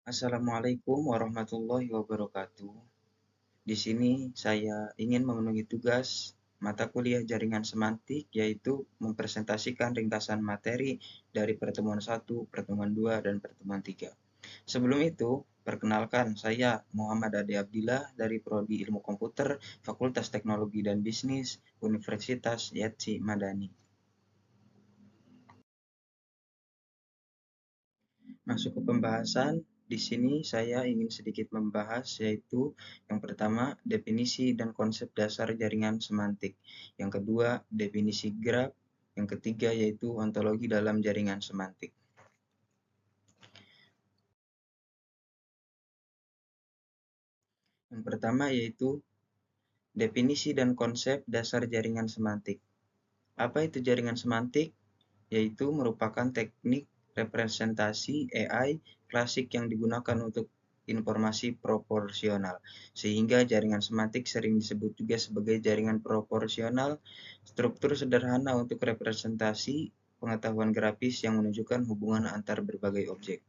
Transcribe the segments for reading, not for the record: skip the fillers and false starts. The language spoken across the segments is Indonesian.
Assalamualaikum warahmatullahi wabarakatuh. Di sini saya ingin memenuhi tugas mata kuliah jaringan semantik, yaitu mempresentasikan ringkasan materi dari pertemuan 1, pertemuan 2, dan pertemuan 3. Sebelum itu, perkenalkan saya Muhammad Ade Abdillah dari Prodi Ilmu Komputer, Fakultas Teknologi dan Bisnis, Universitas Yatsi Madani. Masuk ke pembahasan, di sini saya ingin sedikit membahas yaitu yang pertama definisi dan konsep dasar jaringan semantik, yang kedua definisi graf, yang ketiga yaitu ontologi dalam jaringan semantik. Yang pertama yaitu definisi dan konsep dasar jaringan semantik. Apa itu jaringan semantik? Yaitu merupakan teknik representasi AI klasik yang digunakan untuk informasi proporsional, sehingga jaringan semantik sering disebut juga sebagai jaringan proporsional, struktur sederhana untuk representasi pengetahuan grafis yang menunjukkan hubungan antar berbagai objek.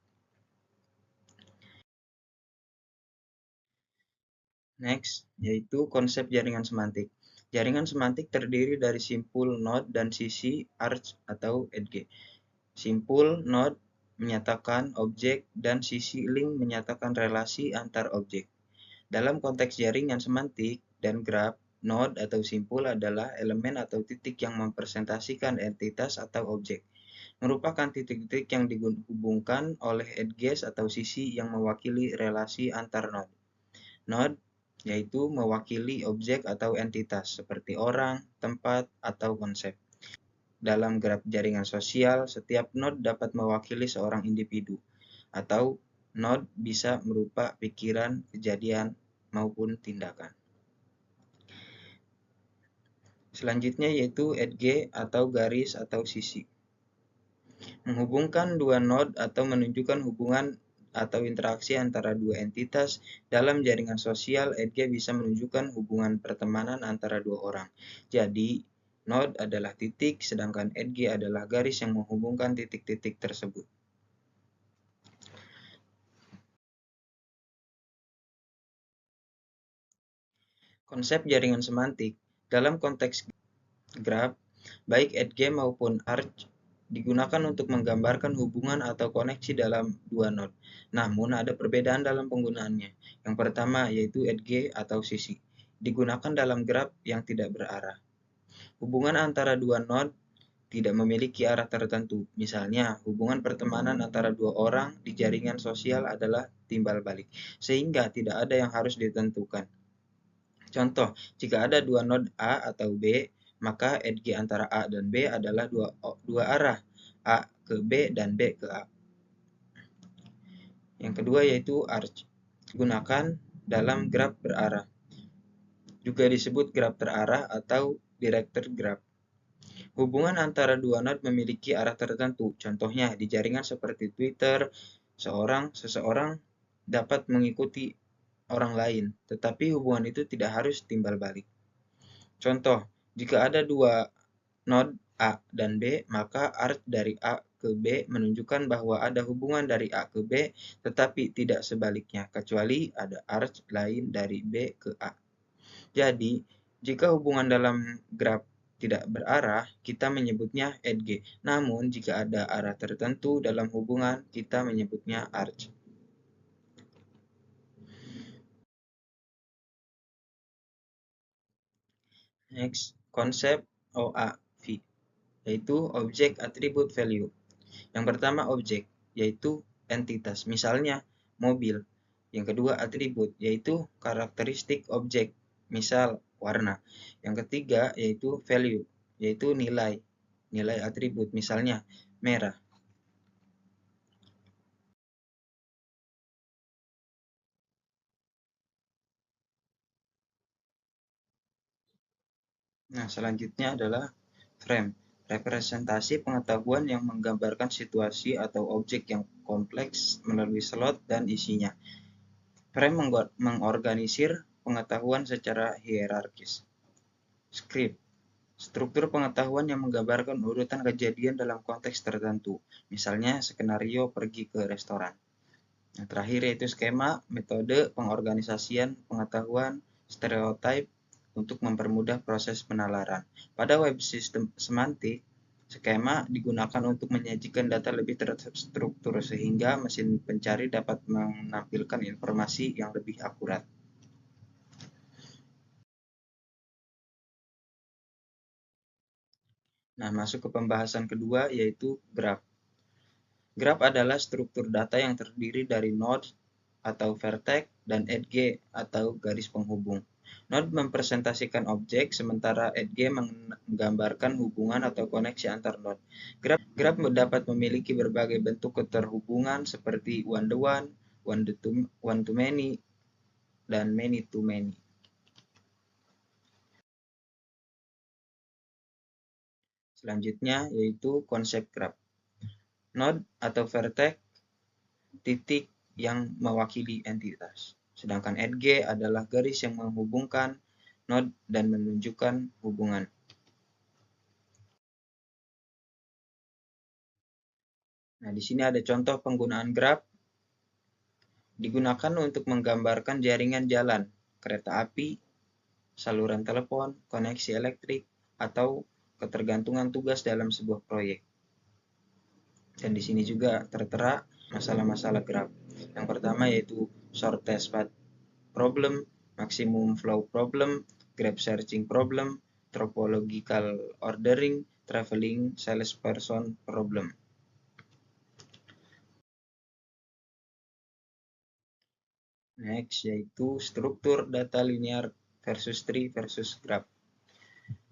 Next, yaitu konsep jaringan semantik. Jaringan semantik terdiri dari simpul node dan sisi arch atau edge. Simpul node menyatakan objek dan sisi link menyatakan relasi antar objek. Dalam konteks jaringan semantik dan graf, node atau simpul adalah elemen atau titik yang mempresentasikan entitas atau objek. Merupakan titik-titik yang dihubungkan oleh edges atau sisi yang mewakili relasi antar node. Node yaitu mewakili objek atau entitas seperti orang, tempat, atau konsep. Dalam graf jaringan sosial, setiap node dapat mewakili seorang individu, atau node bisa merupa pikiran, kejadian, maupun tindakan. Selanjutnya yaitu edge atau garis atau sisi. Menghubungkan dua node atau menunjukkan hubungan atau interaksi antara dua entitas dalam jaringan sosial, edge bisa menunjukkan hubungan pertemanan antara dua orang. Jadi, node adalah titik, sedangkan edge adalah garis yang menghubungkan titik-titik tersebut. Konsep jaringan semantik dalam konteks graf, baik edge maupun arch digunakan untuk menggambarkan hubungan atau koneksi dalam dua node. Namun ada perbedaan dalam penggunaannya. Yang pertama yaitu edge atau sisi. Digunakan dalam graf yang tidak berarah. Hubungan antara dua node tidak memiliki arah tertentu. Misalnya, hubungan pertemanan antara dua orang di jaringan sosial adalah timbal balik, sehingga tidak ada yang harus ditentukan. Contoh, jika ada dua node A atau B, maka edge antara A dan B adalah dua arah, A ke B dan B ke A. Yang kedua yaitu arch. Gunakan dalam graf berarah. Juga disebut graf terarah atau directed graph. Hubungan antara dua node memiliki arah tertentu. Contohnya di jaringan seperti Twitter, seseorang dapat mengikuti orang lain, tetapi hubungan itu tidak harus timbal balik. Contoh, jika ada dua node A dan B, maka arch dari A ke B menunjukkan bahwa ada hubungan dari A ke B, tetapi tidak sebaliknya, kecuali ada arch lain dari B ke A. Jadi, jika hubungan dalam graf tidak berarah, kita menyebutnya edge. Namun, jika ada arah tertentu dalam hubungan, kita menyebutnya arch. Next, konsep OAV, yaitu Object Attribute Value. Yang pertama objek, yaitu entitas, misalnya mobil. Yang kedua atribut, yaitu karakteristik objek, misal warna. Yang ketiga yaitu value, yaitu nilai, nilai atribut, misalnya merah. Nah, selanjutnya adalah frame, representasi pengetahuan yang menggambarkan situasi atau objek yang kompleks melalui slot dan isinya. Frame mengorganisir pengetahuan secara hierarkis. Script, struktur pengetahuan yang menggambarkan urutan kejadian dalam konteks tertentu, misalnya skenario pergi ke restoran. Yang terakhir yaitu skema, metode pengorganisasian pengetahuan, stereotip untuk mempermudah proses penalaran. Pada web sistem semantik, skema digunakan untuk menyajikan data lebih terstruktur sehingga mesin pencari dapat menampilkan informasi yang lebih akurat. Nah, masuk ke pembahasan kedua yaitu graph. Graph adalah struktur data yang terdiri dari node atau vertex dan edge atau garis penghubung. Node mempresentasikan objek, sementara edge menggambarkan hubungan atau koneksi antar node. Graph dapat memiliki berbagai bentuk keterhubungan seperti one-to-one, one-to-many, dan many-to-many. Selanjutnya yaitu konsep graph. Node atau vertex titik yang mewakili entitas. Sedangkan edge adalah garis yang menghubungkan node dan menunjukkan hubungan. Nah, di sini ada contoh penggunaan graph. Digunakan untuk menggambarkan jaringan jalan, kereta api, saluran telepon, koneksi elektrik, atau ketergantungan tugas dalam sebuah proyek. Dan di sini juga tertera masalah-masalah graph. Yang pertama yaitu shortest path problem, maximum flow problem, graph searching problem, topological ordering, traveling salesperson problem. Next yaitu struktur data linear versus tree versus graph.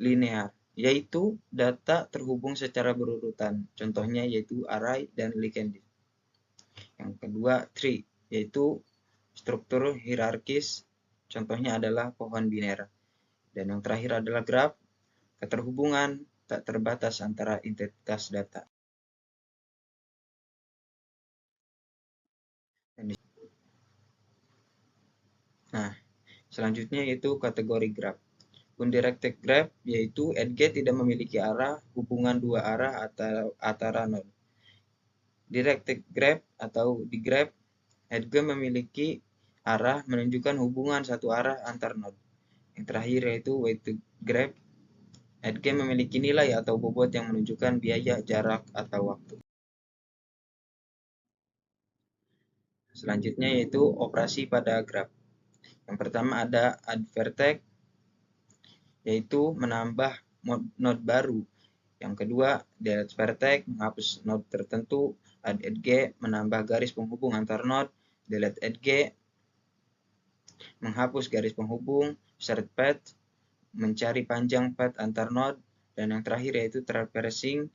Linear yaitu data terhubung secara berurutan. Contohnya yaitu array dan linked. Yang kedua tree yaitu struktur hierarkis. Contohnya adalah pohon biner. Dan yang terakhir adalah graph, keterhubungan tak terbatas antara entitas data. Nah, selanjutnya yaitu kategori graph. Undirected graph yaitu edge tidak memiliki arah, hubungan dua arah atau antara node. Directed graph atau di graph, edge memiliki arah menunjukkan hubungan satu arah antar node. Yang terakhir yaitu weighted graph, edge memiliki nilai atau bobot yang menunjukkan biaya, jarak, atau waktu. Selanjutnya yaitu operasi pada graph. Yang pertama ada add vertex, yaitu menambah node baru. Yang kedua, delete vertex, menghapus node tertentu. Add edge, menambah garis penghubung antar node. Delete edge, menghapus garis penghubung. Search path, mencari panjang path antar node. Dan yang terakhir yaitu traversing,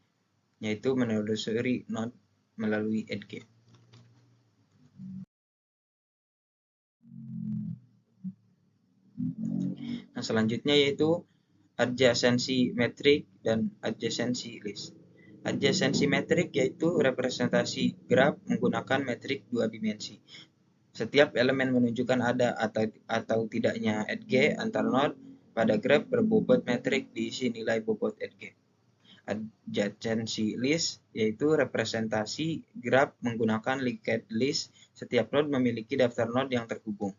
yaitu menelusuri node melalui edge. Nah, selanjutnya yaitu adjacency metric dan adjacency list. Adjacency metric yaitu representasi graf menggunakan metrik dua dimensi. Setiap elemen menunjukkan ada atau tidaknya edge antar node. Pada graf berbobot metrik diisi nilai bobot edge. Adjacency list yaitu representasi graf menggunakan linked list. Setiap node memiliki daftar node yang terhubung.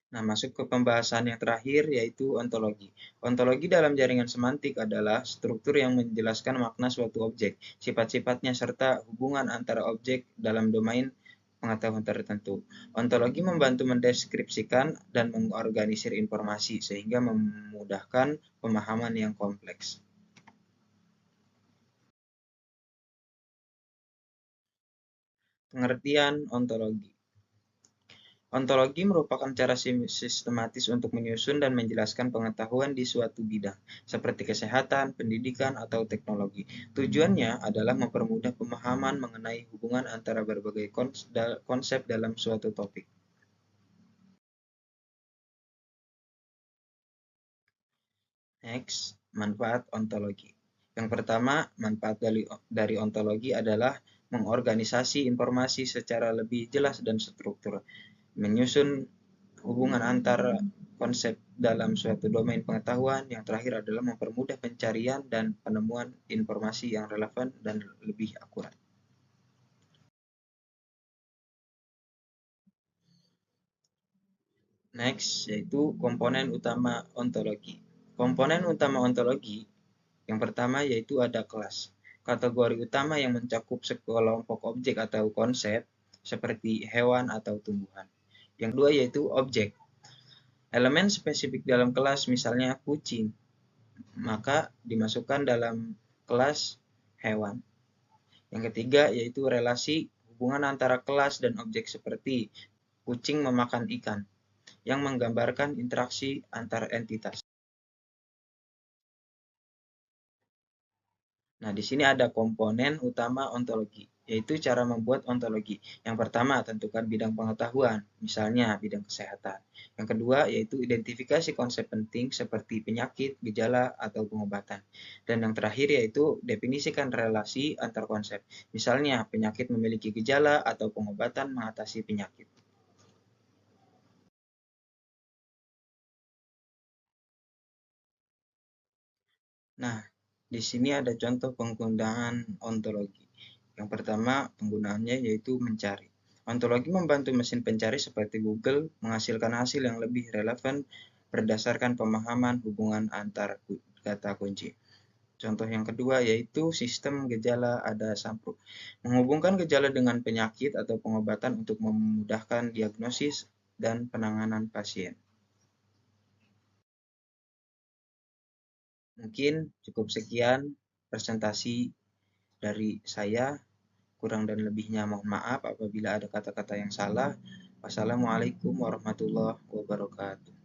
Nah, masuk ke pembahasan yang terakhir yaitu ontologi. Ontologi dalam jaringan semantik adalah struktur yang menjelaskan makna suatu objek, sifat-sifatnya serta hubungan antara objek dalam domain pengetahuan tertentu. Ontologi membantu mendeskripsikan dan mengorganisir informasi sehingga memudahkan pemahaman yang kompleks. Pengertian ontologi. Ontologi merupakan cara sistematis untuk menyusun dan menjelaskan pengetahuan di suatu bidang, seperti kesehatan, pendidikan, atau teknologi. Tujuannya adalah mempermudah pemahaman mengenai hubungan antara berbagai konsep dalam suatu topik. Next, manfaat ontologi. Yang pertama, manfaat dari ontologi adalah mengorganisasi informasi secara lebih jelas dan struktur, menyusun hubungan antar konsep dalam suatu domain pengetahuan. Yang terakhir adalah mempermudah pencarian dan penemuan informasi yang relevan dan lebih akurat. Next, yaitu komponen utama ontologi. Komponen utama ontologi yang pertama yaitu ada kelas. Kategori utama yang mencakup sekelompok objek atau konsep seperti hewan atau tumbuhan. Yang kedua yaitu objek. Elemen spesifik dalam kelas misalnya kucing, maka dimasukkan dalam kelas hewan. Yang ketiga yaitu relasi hubungan antara kelas dan objek seperti kucing memakan ikan yang menggambarkan interaksi antar entitas. Nah, di sini ada komponen utama ontologi, yaitu cara membuat ontologi. Yang pertama, tentukan bidang pengetahuan, misalnya bidang kesehatan. Yang kedua, yaitu identifikasi konsep penting seperti penyakit, gejala, atau pengobatan. Dan yang terakhir, yaitu definisikan relasi antar konsep. Misalnya, penyakit memiliki gejala atau pengobatan mengatasi penyakit. Nah, di sini ada contoh penggunaan ontologi. Yang pertama, penggunaannya yaitu mencari. Ontologi membantu mesin pencari seperti Google menghasilkan hasil yang lebih relevan berdasarkan pemahaman hubungan antar kata kunci. Contoh yang kedua yaitu sistem gejala ada sampru. Menghubungkan gejala dengan penyakit atau pengobatan untuk memudahkan diagnosis dan penanganan pasien. Mungkin cukup sekian presentasi dari saya. Kurang dan lebihnya mohon maaf apabila ada kata-kata yang salah. Wassalamualaikum warahmatullahi wabarakatuh.